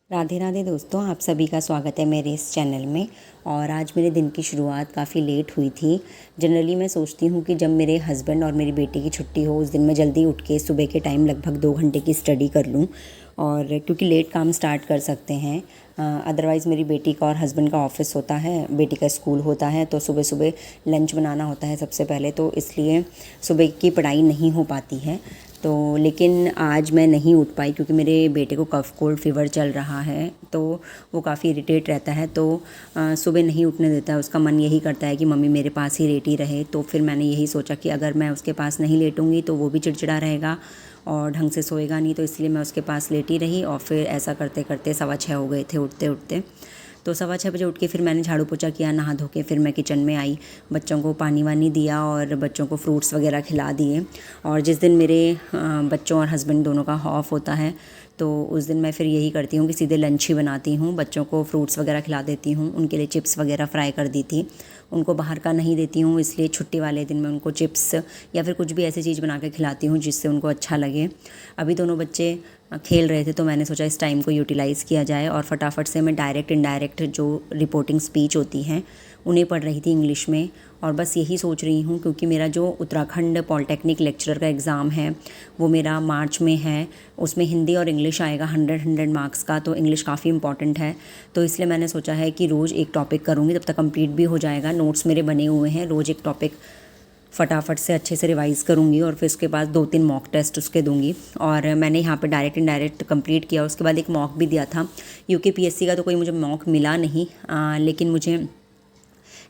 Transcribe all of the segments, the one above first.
राधे राधे दोस्तों, आप सभी का स्वागत है मेरे इस चैनल में। और आज मेरे दिन की शुरुआत काफ़ी लेट हुई थी। जनरली मैं सोचती हूँ कि जब मेरे हस्बैंड और मेरी बेटी की छुट्टी हो उस दिन मैं जल्दी उठ के सुबह के टाइम लगभग 2 घंटे की स्टडी कर लूँ, और क्योंकि लेट काम स्टार्ट कर सकते हैं। अदरवाइज़ मेरी बेटी का और हस्बैंड का ऑफिस होता है, बेटी का स्कूल होता है, तो सुबह सुबह लंच बनाना होता है सबसे पहले, तो इसलिए सुबह की पढ़ाई नहीं हो पाती है। तो लेकिन आज मैं नहीं उठ पाई क्योंकि मेरे बेटे को कफ़ कोल्ड फीवर चल रहा है, तो वो काफ़ी इरिटेट रहता है, तो सुबह नहीं उठने देता है। उसका मन यही करता है कि मम्मी मेरे पास ही लेटी रहे। तो फिर मैंने यही सोचा कि अगर मैं उसके पास नहीं लेटूंगी तो वो भी चिड़चिड़ा रहेगा और ढंग से सोएगा नहीं, तो इसलिए मैं उसके पास लेटी रही। और फिर ऐसा करते करते 6:15 हो गए थे उठते उठते। तो 6:15 बजे उठ के फिर मैंने झाड़ू पोछा किया, नहा धो के फिर मैं किचन में आई, बच्चों को पानी वानी दिया और बच्चों को फ्रूट्स वगैरह खिला दिए। और जिस दिन मेरे बच्चों और हस्बैंड दोनों का ऑफ होता है तो उस दिन मैं फिर यही करती हूँ कि सीधे लंच ही बनाती हूँ, बच्चों को फ्रूट्स वगैरह खिला देती हूँ। उनके लिए चिप्स वगैरह फ्राई कर दी थी, उनको बाहर का नहीं देती हूँ, इसलिए छुट्टी वाले दिन मैं उनको चिप्स या फिर कुछ भी ऐसी चीज़ बना के खिलाती हूँ जिससे उनको अच्छा लगे। अभी दोनों बच्चे खेल रहे थे तो मैंने सोचा इस टाइम को यूटिलाइज़ किया जाए, और फटाफट से मैं डायरेक्ट इनडायरेक्ट जो रिपोर्टिंग स्पीच होती हैं उन्हें पढ़ रही थी इंग्लिश में। और बस यही सोच रही हूँ क्योंकि मेरा जो उत्तराखंड पॉलिटेक्निक लेक्चरर का एग्ज़ाम है वो मेरा मार्च में है, उसमें हिंदी और इंग्लिश आएगा 100 मार्क्स का, तो इंग्लिश काफ़ी इंपॉर्टेंट है। तो इसलिए मैंने सोचा है कि रोज़ एक टॉपिक करूँगी, तब तक कंप्लीट भी हो जाएगा। नोट्स मेरे बने हुए हैं, रोज़ एक टॉपिक फटाफट से अच्छे से रिवाइज़ करूँगी और फिर उसके बाद 2-3 मॉक टेस्ट उसके दूंगी। और मैंने यहाँ पे डायरेक्ट इनडायरेक्ट कंप्लीट किया, उसके बाद एक मॉक भी दिया था। यूकेपीएससी का तो कोई मुझे मॉक मिला नहीं, लेकिन मुझे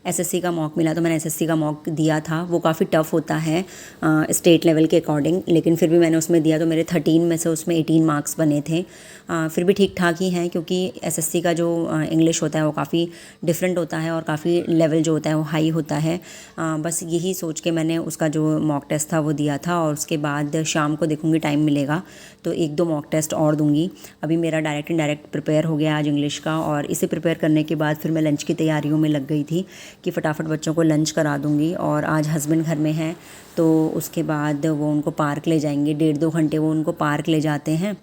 एसएससी का मॉक मिला, तो मैंने एसएससी का मॉक दिया था। वो काफ़ी टफ़ होता है स्टेट लेवल के अकॉर्डिंग, लेकिन फिर भी मैंने उसमें दिया तो मेरे 13 में से उसमें 18 मार्क्स बने थे। फिर भी ठीक ठाक ही हैं क्योंकि एसएससी का जो इंग्लिश होता है वो काफ़ी डिफरेंट होता है और काफ़ी लेवल जो होता है वो हाई होता है। बस यही सोच के मैंने उसका जो मॉक टेस्ट था वो दिया था, और उसके बाद शाम को देखूँगी टाइम मिलेगा तो 1-2 मॉक टेस्ट और दूंगी। अभी मेरा डायरेक्ट इनडायरेक्ट प्रिपेयर हो गया आज इंग्लिश का, और इसे प्रिपेयर करने के बाद फिर मैं लंच की तैयारियों में लग गई थी कि फटाफट बच्चों को लंच करा दूंगी। और आज हस्बैंड घर में हैं तो उसके बाद वो उनको पार्क ले जाएंगे, 1.5-2 घंटे वो उनको पार्क ले जाते हैं।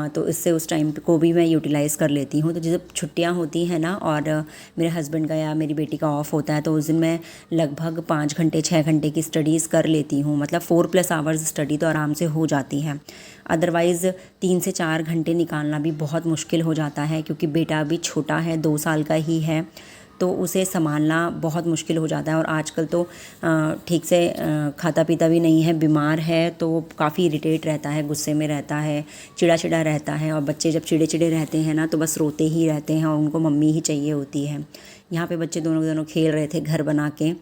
तो इससे उस टाइम को भी मैं यूटिलाइज़ कर लेती हूँ। तो जब छुट्टियाँ होती हैं ना और मेरे हस्बैंड का या मेरी बेटी का ऑफ होता है तो उस दिन मैं लगभग 5 घंटे 6 घंटे की स्टडीज़ कर लेती हूँ, मतलब 4+ आवर्स स्टडी तो आराम से हो जाती है। अदरवाइज़ 3 से 4 घंटे निकालना भी बहुत मुश्किल हो जाता है क्योंकि बेटा अभी छोटा है, 2 साल का ही है, तो उसे संभालना बहुत मुश्किल हो जाता है। और आजकल तो ठीक से खाता पीता भी नहीं है, बीमार है, तो वो काफ़ी इरिटेट रहता है, गुस्से में रहता है, चिड़ा चिड़ा रहता है। और बच्चे जब चिड़े चिड़े रहते हैं ना तो बस रोते ही रहते हैं और उनको मम्मी ही चाहिए होती है। यहाँ पे बच्चे दोनों दोनों खेल रहे थे घर बना के,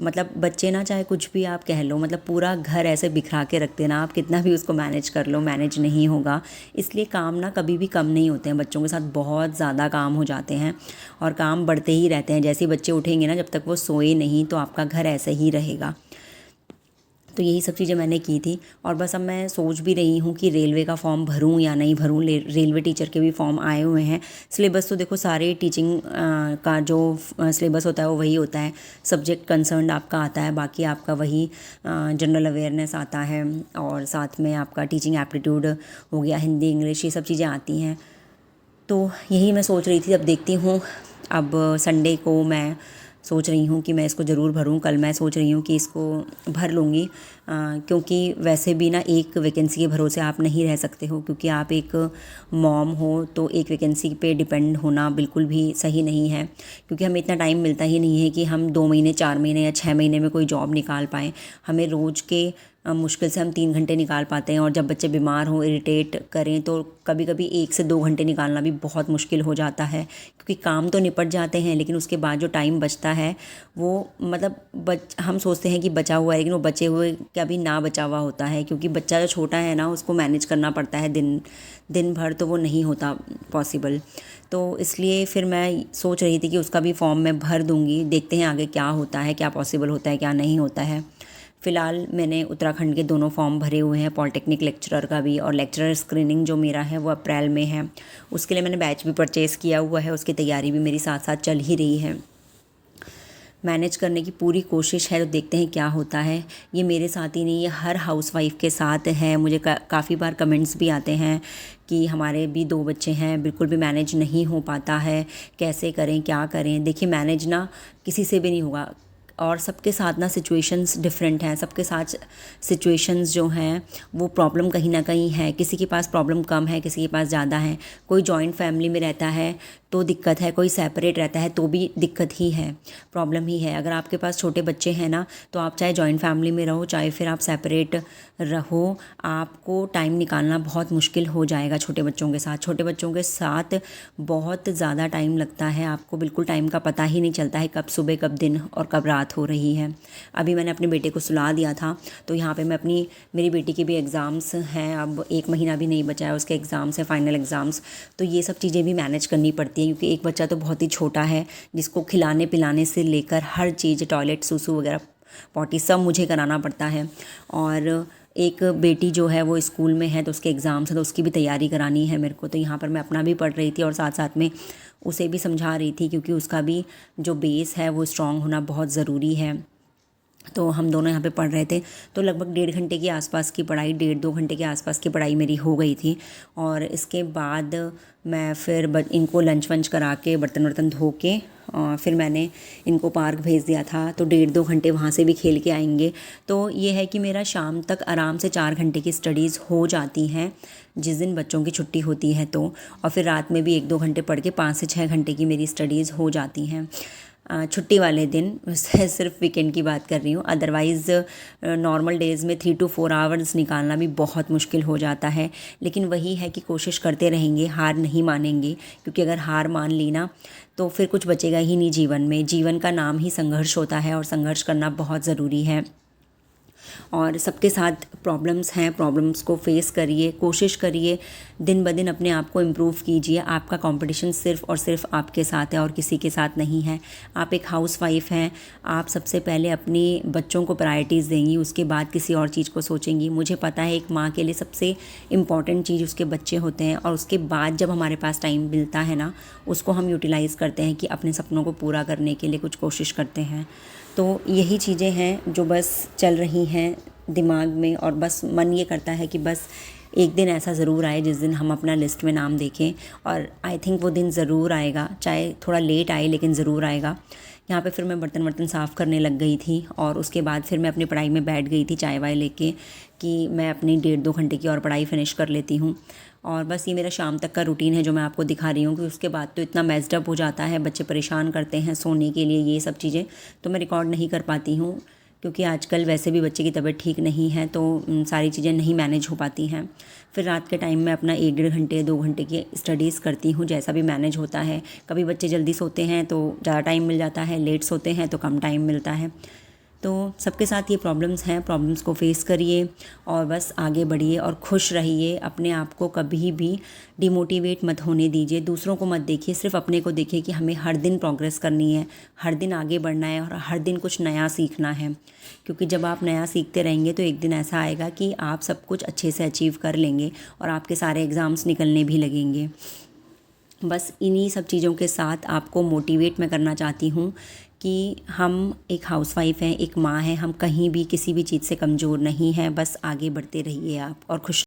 मतलब बच्चे ना चाहे कुछ भी आप कह लो, मतलब पूरा घर ऐसे बिखरा के रखते ना, आप कितना भी उसको मैनेज कर लो मैनेज नहीं होगा। इसलिए काम ना कभी भी कम नहीं होते हैं, बच्चों के साथ बहुत ज़्यादा काम हो जाते हैं और काम बढ़ते ही रहते हैं। जैसे ही बच्चे उठेंगे ना, जब तक वो सोए नहीं तो आपका घर ऐसे ही रहेगा। तो यही सब चीज़ें मैंने की थी। और बस अब मैं सोच भी रही हूँ कि रेलवे का फॉर्म भरूँ या नहीं भरूँ। रेलवे टीचर के भी फॉर्म आए हुए हैं। सिलेबस तो देखो सारे टीचिंग का जो सिलेबस होता है वो वही होता है, सब्जेक्ट कंसर्न आपका आता है, बाकी आपका वही जनरल अवेयरनेस आता है, और साथ में आपका टीचिंग एप्टीट्यूड हो गया, हिंदी इंग्लिश, ये सब चीज़ें आती हैं। तो यही मैं सोच रही थी, अब देखती हूँ। अब संडे को मैं सोच रही हूँ कि मैं इसको ज़रूर भरूँ। कल मैं सोच रही हूँ कि इसको भर लूँगी, क्योंकि वैसे भी ना एक वैकेंसी के भरोसे आप नहीं रह सकते हो, क्योंकि आप एक मॉम हो तो एक वैकेंसी पे डिपेंड होना बिल्कुल भी सही नहीं है, क्योंकि हमें इतना टाइम मिलता ही नहीं है कि हम 2 महीने 4 महीने या 6 महीने में कोई जॉब निकाल पाएँ। हमें रोज़ के मुश्किल से हम 3 घंटे निकाल पाते हैं, और जब बच्चे बीमार हों इरिटेट करें तो कभी कभी 1 से 2 घंटे निकालना भी बहुत मुश्किल हो जाता है, क्योंकि काम तो निपट जाते हैं लेकिन उसके बाद जो टाइम बचता है वो मतलब हम सोचते हैं कि बचा हुआ है, लेकिन वो बचे हुए कभी ना बचा हुआ होता है, क्योंकि बच्चा जो छोटा है ना उसको मैनेज करना पड़ता है दिन दिन भर, तो वो नहीं होता पॉसिबल। तो इसलिए फिर मैं सोच रही थी कि उसका भी फॉर्म मैं भर दूँगी, देखते हैं आगे क्या होता है, क्या पॉसिबल होता है क्या नहीं होता है। फ़िलहाल मैंने उत्तराखंड के दोनों फॉर्म भरे हुए हैं, पॉलिटेक्निक लेक्चरर का भी, और लेक्चरर स्क्रीनिंग जो मेरा है वो अप्रैल में है। उसके लिए मैंने बैच भी परचेज़ किया हुआ है, उसकी तैयारी भी मेरी साथ साथ चल ही रही है। मैनेज करने की पूरी कोशिश है, तो देखते हैं क्या होता है। ये मेरे साथ ही नहीं, ये हर हाउसवाइफ के साथ है। मुझे काफ़ी बार कमेंट्स भी आते हैं कि हमारे भी 2 बच्चे हैं, बिल्कुल भी मैनेज नहीं हो पाता है, कैसे करें, क्या करें। देखिए मैनेज ना किसी से भी नहीं होगा और सबके साथ ना सिचुएशंस डिफरेंट हैं, सबके साथ सिचुएशंस जो हैं वो प्रॉब्लम कहीं ना कहीं है, किसी के पास प्रॉब्लम कम है, किसी के पास ज़्यादा है। कोई जॉइंट फैमिली में रहता है तो दिक्कत है, कोई सेपरेट रहता है तो भी दिक्कत ही है, प्रॉब्लम ही है। अगर आपके पास छोटे बच्चे हैं ना, तो आप चाहे जॉइंट फैमिली में रहो, चाहे फिर आप सेपरेट रहो, आपको टाइम निकालना बहुत मुश्किल हो जाएगा छोटे बच्चों के साथ। छोटे बच्चों के साथ बहुत ज़्यादा टाइम लगता है, आपको बिल्कुल टाइम का पता ही नहीं चलता है, कब सुबह कब दिन और कब रात हो रही है। अभी मैंने अपने बेटे को सुला दिया था, तो यहाँ पे मैं मेरी बेटी के भी एग्ज़ाम्स हैं, अब 1 महीना भी नहीं बचा है, उसके एग्ज़ाम्स हैं, फाइनल एग्ज़ाम्स। तो ये सब चीज़ें भी मैनेज करनी पड़ती हैं, क्योंकि एक बच्चा तो बहुत ही छोटा है जिसको खिलाने पिलाने से लेकर हर चीज़, टॉयलेट, सूसू वगैरह, पॉटी, सब मुझे कराना पड़ता है। और एक बेटी जो है वो स्कूल में है, तो उसके एग्ज़ाम्स हैं, तो उसकी भी तैयारी करानी है मेरे को। तो यहाँ पर मैं अपना भी पढ़ रही थी और साथ साथ में उसे भी समझा रही थी, क्योंकि उसका भी जो बेस है वो स्ट्रॉन्ग होना बहुत ज़रूरी है। तो हम दोनों यहाँ पे पढ़ रहे थे। तो लगभग 1.5 घंटे के आसपास की पढ़ाई, 1.5-2 घंटे के आसपास की पढ़ाई मेरी हो गई थी। और इसके बाद मैं फिर इनको लंच वंच करा के, बर्तन वर्तन धो के, और फिर मैंने इनको पार्क भेज दिया था। तो 1.5-2 घंटे वहाँ से भी खेल के आएंगे। तो ये है कि मेरा शाम तक आराम से 4 घंटे की स्टडीज़ हो जाती हैं जिस दिन बच्चों की छुट्टी होती है तो। और फिर रात में भी 1-2 घंटे पढ़ के 5 से 6 घंटे की मेरी स्टडीज़ हो जाती हैं छुट्टी वाले दिन। सिर्फ वीकेंड की बात कर रही हूँ, अदरवाइज़ नॉर्मल डेज़ में 3 to 4 आवर्स निकालना भी बहुत मुश्किल हो जाता है। लेकिन वही है कि कोशिश करते रहेंगे, हार नहीं मानेंगे, क्योंकि अगर हार मान ली ना तो फिर कुछ बचेगा ही नहीं जीवन में। जीवन का नाम ही संघर्ष होता है और संघर्ष करना बहुत ज़रूरी है। और सबके साथ प्रॉब्लम्स हैं, प्रॉब्लम्स को फेस करिए, कोशिश करिए, दिन ब दिन अपने आप को इम्प्रूव कीजिए। आपका कंपटीशन सिर्फ़ और सिर्फ आपके साथ है और किसी के साथ नहीं है। आप एक हाउसवाइफ हैं, आप सबसे पहले अपने बच्चों को प्रायोरिटीज़ देंगी, उसके बाद किसी और चीज़ को सोचेंगी। मुझे पता है एक माँ के लिए सबसे इम्पॉर्टेंट चीज़ उसके बच्चे होते हैं, और उसके बाद जब हमारे पास टाइम मिलता है ना, उसको हम यूटिलाइज़ करते हैं कि अपने सपनों को पूरा करने के लिए कुछ कोशिश करते हैं। तो यही चीज़ें हैं जो बस चल रही हैं दिमाग में, और बस मन ये करता है कि बस एक दिन ऐसा ज़रूर आए जिस दिन हम अपना लिस्ट में नाम देखें। और आई थिंक वो दिन ज़रूर आएगा, चाहे थोड़ा लेट आए लेकिन ज़रूर आएगा। यहाँ पे फिर मैं बर्तन वर्तन साफ़ करने लग गई थी, और उसके बाद फिर मैं अपनी पढ़ाई में बैठ गई थी चाय वाय लेके, कि मैं अपनी 1.5-2 घंटे की और पढ़ाई फ़िनिश कर लेती हूँ। और बस ये मेरा शाम तक का रूटीन है जो मैं आपको दिखा रही हूँ, कि उसके बाद तो इतना मेस्ड अप हो जाता है, बच्चे परेशान करते हैं सोने के लिए, ये सब चीज़ें तो मैं रिकॉर्ड नहीं कर पाती हूँ, क्योंकि आजकल वैसे भी बच्चे की तबीयत ठीक नहीं है, तो सारी चीज़ें नहीं मैनेज हो पाती हैं। फिर रात के टाइम में अपना 1-1.5 घंटे 2 घंटे की स्टडीज़ करती हूँ, जैसा भी मैनेज होता है। कभी बच्चे जल्दी सोते हैं तो ज़्यादा टाइम मिल जाता है, लेट सोते हैं तो कम टाइम मिलता है। तो सबके साथ ये प्रॉब्लम्स हैं, प्रॉब्लम्स को फेस करिए और बस आगे बढ़िए और खुश रहिए। अपने आप को कभी भी डिमोटिवेट मत होने दीजिए, दूसरों को मत देखिए, सिर्फ अपने को देखिए कि हमें हर दिन प्रोग्रेस करनी है, हर दिन आगे बढ़ना है और हर दिन कुछ नया सीखना है। क्योंकि जब आप नया सीखते रहेंगे तो एक दिन ऐसा आएगा कि आप सब कुछ अच्छे से अचीव कर लेंगे और आपके सारे एग्ज़ाम्स निकलने भी लगेंगे। बस इन्हीं सब चीज़ों के साथ आपको मोटिवेट मैं करना चाहती हूँ कि हम एक हाउसवाइफ हैं, एक माँ हैं, हम कहीं भी किसी भी चीज़ से कमज़ोर नहीं हैं। बस आगे बढ़ते रहिए आप और खुश